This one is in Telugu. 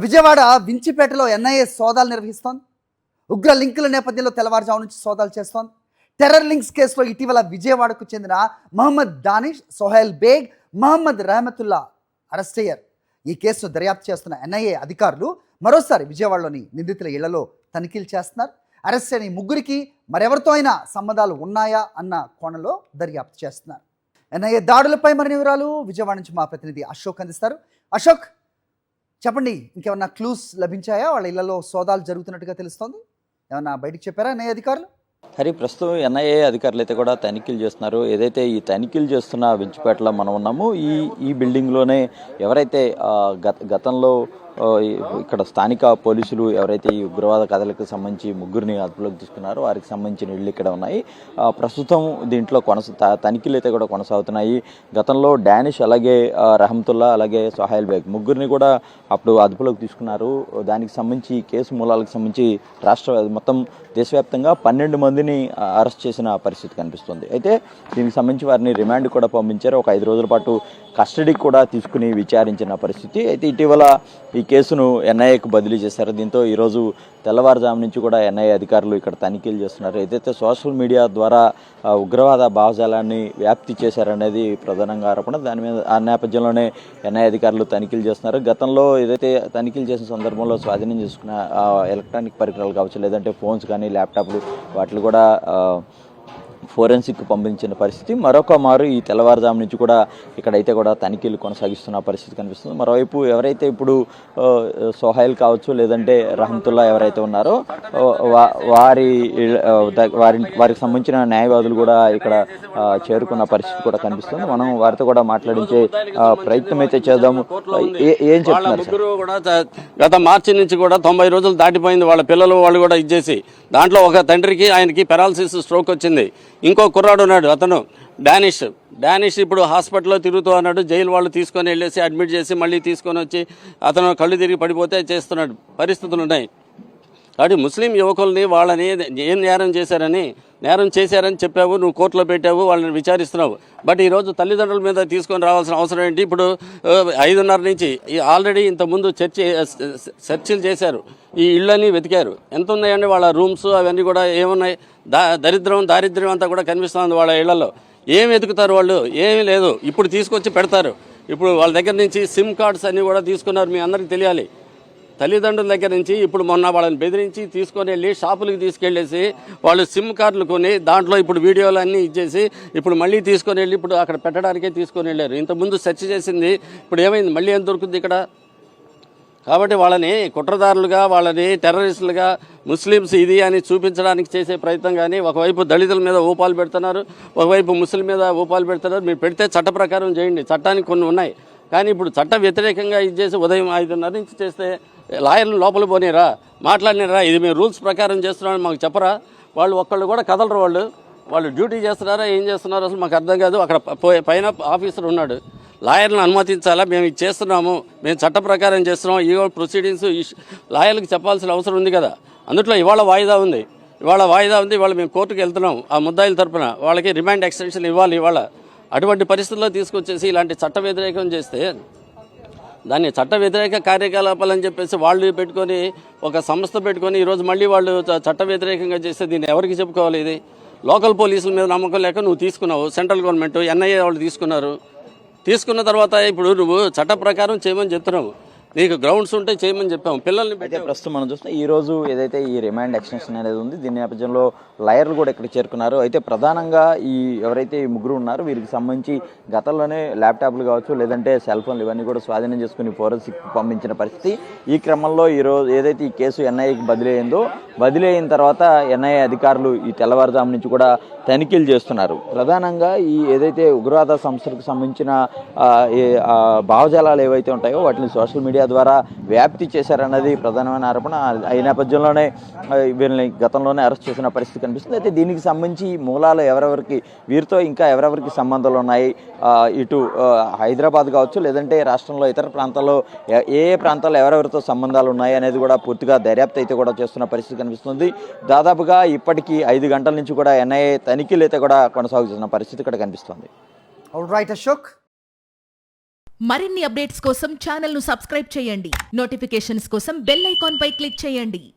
విజయవాడ వించిపేటలో ఎన్ఐఏ సోదాలు నిర్వహిస్తోంది. ఉగ్ర లింకుల నేపథ్యంలో తెల్లవారుజాము నుంచి సోదాలు చేస్తోంది. టెర్రర్ లింక్స్ కేసులో ఇటీవల విజయవాడకు చెందిన మహమ్మద్ దానిష్, సోహెల్ బేగ్, మహమ్మద్ రహమతుల్లా అరెస్ట్ అయ్యారు. ఈ కేసును దర్యాప్తు చేస్తున్న ఎన్ఐఏ అధికారులు మరోసారి విజయవాడలోని నిందితుల ఇళ్లలో తనిఖీలు చేస్తున్నారు. అరెస్ట్ అయిన ముగ్గురికి మరెవరితో అయినా సంబంధాలు ఉన్నాయా అన్న కోణంలో దర్యాప్తు చేస్తున్నారు. ఎన్ఐఏ దాడులపై మరిన్ని వివరాలు విజయవాడ నుంచి మా ప్రతినిధి అశోక్ అందిస్తారు. అశోక్, చెప్పండి, ఇంకేమన్నా క్లూస్ లభించాయా? వాళ్ళ ఇళ్లలో సోదాలు జరుగుతున్నట్టుగా తెలుస్తోంది. ఏమన్నా బయటకు చెప్పారా ఎన్ఐఏ అధికారులు? హరి, ప్రస్తుతం ఎన్ఐఏ అధికారులు అయితే కూడా తనిఖీలు చేస్తున్నారు. ఏదైతే ఈ తనిఖీలు చేస్తున్న వించిపేటలో మనం ఉన్నాము, ఈ బిల్డింగ్లోనే ఎవరైతే గతంలో ఇక్కడ స్థానిక పోలీసులు ఎవరైతే ఈ ఉగ్రవాద కథలకు సంబంధించి ముగ్గురిని అదుపులోకి తీసుకున్నారో వారికి సంబంధించిన ఇళ్ళు ఇక్కడ ఉన్నాయి. ప్రస్తుతం దీంట్లో తనిఖీలు అయితే కూడా కొనసాగుతున్నాయి. గతంలో డానిష్, అలాగే రహమతుల్లా, అలాగే సోహెల్ బేగ్ ముగ్గురిని కూడా అప్పుడు అదుపులోకి తీసుకున్నారు. దానికి సంబంధించి కేసు మూలాలకు సంబంధించి మొత్తం దేశవ్యాప్తంగా 12 మందిని అరెస్ట్ చేసిన పరిస్థితి కనిపిస్తుంది. అయితే దీనికి సంబంధించి వారిని రిమాండ్ కూడా పంపించారు. ఒక 5 రోజుల పాటు కస్టడీకి కూడా తీసుకుని విచారించిన పరిస్థితి. అయితే ఇటీవల ఈ కేసును ఎన్ఐఏకు బదిలీ చేశారు. దీంతో ఈరోజు తెల్లవారుజాము నుంచి కూడా ఎన్ఐఏ అధికారులు ఇక్కడ తనిఖీలు చేస్తున్నారు. ఏదైతే సోషల్ మీడియా ద్వారా ఉగ్రవాద భావజాలాన్ని వ్యాప్తి చేశారనేది ప్రధానంగా ఆరోపణ. దాని మీద ఆ నేపథ్యంలోనే ఎన్ఐఏ అధికారులు తనిఖీలు చేస్తున్నారు. గతంలో ఏదైతే తనిఖీలు చేసిన సందర్భంలో స్వాధీనం చేసుకున్న ఎలక్ట్రానిక్ పరికరాలు కావచ్చు, లేదంటే ఫోన్స్ కానీ ల్యాప్టాప్లు వాటిని కూడా ఫోరెన్సిక్ పంపించిన పరిస్థితి. మరొక మారు ఈ తెల్లవారుజాము నుంచి కూడా ఇక్కడైతే కూడా తనిఖీలు కొనసాగిస్తున్న పరిస్థితి కనిపిస్తుంది. మరోవైపు ఎవరైతే ఇప్పుడు సోహెల్ కావచ్చు, లేదంటే రహమతుల్లా ఎవరైతే ఉన్నారో వారికి సంబంధించిన న్యాయవాదులు కూడా ఇక్కడ చేరుకున్న పరిస్థితి కూడా కనిపిస్తుంది. మనం వారితో కూడా మాట్లాడించే ప్రయత్నం అయితే చేద్దాము. ఏం చెప్తున్నారు? ముగ్గురు కూడా గత మార్చి నుంచి కూడా 90 రోజులు దాటిపోయింది. వాళ్ళ పిల్లలు వాళ్ళు కూడా ఇచ్చేసి, దాంట్లో ఒక తండ్రికి ఆయనకి పెరాలసిస్ స్ట్రోక్ వచ్చింది. ఇంకో కుర్రాడు ఉన్నాడు, అతను డానిష్ ఇప్పుడు హాస్పిటల్లో తిరుగుతూ ఉన్నాడు. జైలు వాళ్ళు తీసుకొని వెళ్ళేసి అడ్మిట్ చేసి మళ్ళీ తీసుకొని వచ్చి అతను కళ్ళు తిరిగి పడిపోతే చేస్తున్నాడు పరిస్థితులు ఉన్నాయి. కాబట్టి ముస్లిం యువకుల్ని వాళ్ళని ఏం నేరం చేశారని చెప్పావు, నువ్వు కోర్టులో పెట్టావు, వాళ్ళని విచారిస్తున్నావు. బట్ ఈరోజు తల్లిదండ్రుల మీద తీసుకొని రావాల్సిన అవసరం ఏంటి? ఇప్పుడు 5:30 నుంచి ఆల్రెడీ ఇంతకుముందు చర్చలు చేశారు, ఈ ఇళ్ళని వెతికారు. ఎంత ఉన్నాయండి వాళ్ళ రూమ్స్, అవన్నీ కూడా ఏమున్నాయి? దారిద్ర్యం అంతా కూడా కనిపిస్తుంది వాళ్ళ ఇళ్లలో. ఏం వెతుకుతారు వాళ్ళు? ఏమీ లేదు. ఇప్పుడు తీసుకొచ్చి పెడతారు. ఇప్పుడు వాళ్ళ దగ్గర నుంచి సిమ్ కార్డ్స్ అన్నీ కూడా తీసుకున్నారు. మీ అందరికీ తెలియాలి. తల్లిదండ్రుల దగ్గర నుంచి ఇప్పుడు మొన్న వాళ్ళని బెదిరించి తీసుకొని వెళ్ళి షాపులకు తీసుకెళ్ళేసి వాళ్ళు సిమ్ కార్డులు కొని దాంట్లో ఇప్పుడు వీడియోలు అన్నీ ఇచ్చేసి ఇప్పుడు మళ్ళీ తీసుకొని వెళ్ళి ఇప్పుడు అక్కడ పెట్టడానికే తీసుకొని వెళ్ళారు. ఇంతకుముందు సెర్చ్ చేసింది ఇప్పుడు ఏమైంది? మళ్ళీ ఏం దొరుకుతుంది ఇక్కడ? కాబట్టి వాళ్ళని కుట్రదారులుగా, వాళ్ళని టెర్రరిస్టులుగా, ముస్లిమ్స్ ఇది అని చూపించడానికి చేసే ప్రయత్నం. కానీ ఒకవైపు దళితుల మీద ఊపాలు పెడుతున్నారు, ఒకవైపు ముస్లిం మీద ఊపాలు పెడుతున్నారు. మీరు పెడితే చట్ట ప్రకారం చేయండి, చట్టానికి కొన్ని ఉన్నాయి. కానీ ఇప్పుడు చట్ట వ్యతిరేకంగా ఇది చేసి ఉదయం 5:30 నుంచి చేస్తే లాయర్లు లోపల పోనీరా, మాట్లాడినారా? ఇది మేము రూల్స్ ప్రకారం చేస్తున్నామని మాకు చెప్పరా? వాళ్ళు ఒక్కళ్ళు కూడా కదలరు. వాళ్ళు డ్యూటీ చేస్తున్నారా, ఏం చేస్తున్నారో అసలు మాకు అర్థం కాదు. అక్కడ పైన ఆఫీసర్ ఉన్నాడు, లాయర్లను అనుమతించాలా? మేము ఇది చేస్తున్నాము, మేము చట్ట ప్రకారం చేస్తున్నాము, ఈ ప్రొసీడింగ్స్ లాయర్లకు చెప్పాల్సిన అవసరం ఉంది కదా. అందుట్లో ఇవాళ వాయిదా ఉంది. ఇవాళ మేము కోర్టుకు వెళ్తున్నాం. ఆ ముద్దాయిల తరపున వాళ్ళకి రిమాండ్ ఎక్స్టెన్షన్ ఇవ్వాలి ఇవాళ. అటువంటి పరిస్థితుల్లో తీసుకొచ్చేసి ఇలాంటి చట్ట వ్యతిరేకం చేస్తే దాన్ని చట్ట వ్యతిరేక కార్యకలాపాలు అని చెప్పేసి వాళ్ళు పెట్టుకొని ఒక సంస్థ పెట్టుకొని ఈరోజు మళ్ళీ వాళ్ళు చట్ట వ్యతిరేకంగా చేస్తే దీన్ని ఎవరికి చెప్పుకోవాలి? ఇది లోకల్ పోలీసుల మీద నమ్మకం లేక నువ్వు తీసుకున్నావు. సెంట్రల్ గవర్నమెంట్, ఎన్ఐఏ వాళ్ళు తీసుకున్న తర్వాత ఇప్పుడు నువ్వు చట్ట ప్రకారం చేయమని చెప్తున్నావు. నీకు గ్రౌండ్స్ ఉంటే చేయమని చెప్పాము. పిల్లల్ని అయితే ప్రస్తుతం మనం చూస్తే ఈ రోజు ఏదైతే ఈ రిమాండ్ ఎక్స్టెన్షన్ అనేది ఉంది, దీని నేపథ్యంలో లాయర్లు కూడా ఇక్కడ చేరుకున్నారు. అయితే ప్రధానంగా ఎవరైతే ఈ ముగ్గురు ఉన్నారో వీరికి సంబంధించి గతంలోనే ల్యాప్టాప్లు కావచ్చు, లేదంటే సెల్ ఫోన్లు ఇవన్నీ కూడా స్వాధీనం చేసుకుని ఫోరెన్సిక్ పంపించిన పరిస్థితి. ఈ క్రమంలో ఈరోజు ఏదైతే ఈ కేసు ఎన్ఐఏకి బదిలీ అయిన తర్వాత ఎన్ఐఏ అధికారులు ఈ తెల్లవారుజాము నుంచి కూడా తనిఖీలు చేస్తున్నారు. ప్రధానంగా ఏదైతే ఉగ్రవాద సంస్థలకు సంబంధించిన భావజాలాలు ఏవైతే ఉంటాయో వాటిని సోషల్ మీడియా ద్వారా వ్యాప్తి చేశారన్నది ప్రధానమైన ఆరోపణ. ఈ నేపథ్యంలోనే వీరిని గతంలోనే అరెస్ట్ చేసిన పరిస్థితి కనిపిస్తుంది. అయితే దీనికి సంబంధించి మూలాలు వీరితో ఇంకా ఎవరెవరికి సంబంధాలు ఉన్నాయి, ఇటు హైదరాబాద్ కావచ్చు, లేదంటే రాష్ట్రంలో ఇతర ప్రాంతాల్లో ఏ ప్రాంతాల్లో ఎవరెవరితో సంబంధాలు ఉన్నాయి అనేది కూడా పూర్తిగా దర్యాప్తు అయితే కూడా చేస్తున్న పరిస్థితి కనిపిస్తుంది. దాదాపుగా ఇప్పటికీ 5 గంటల నుంచి కూడా ఎన్ఐఏ తనిఖీలు అయితే కూడా కొనసాగుతున్న పరిస్థితి ఇక్కడ కనిపిస్తుంది. All right Ashok. మరిన్ని అప్డేట్స్ కోసం ఛానల్ ను సబ్స్క్రైబ్ చేయండి. నోటిఫికేషన్స్ కోసం బెల్ ఐకాన్ పై క్లిక్ చేయండి.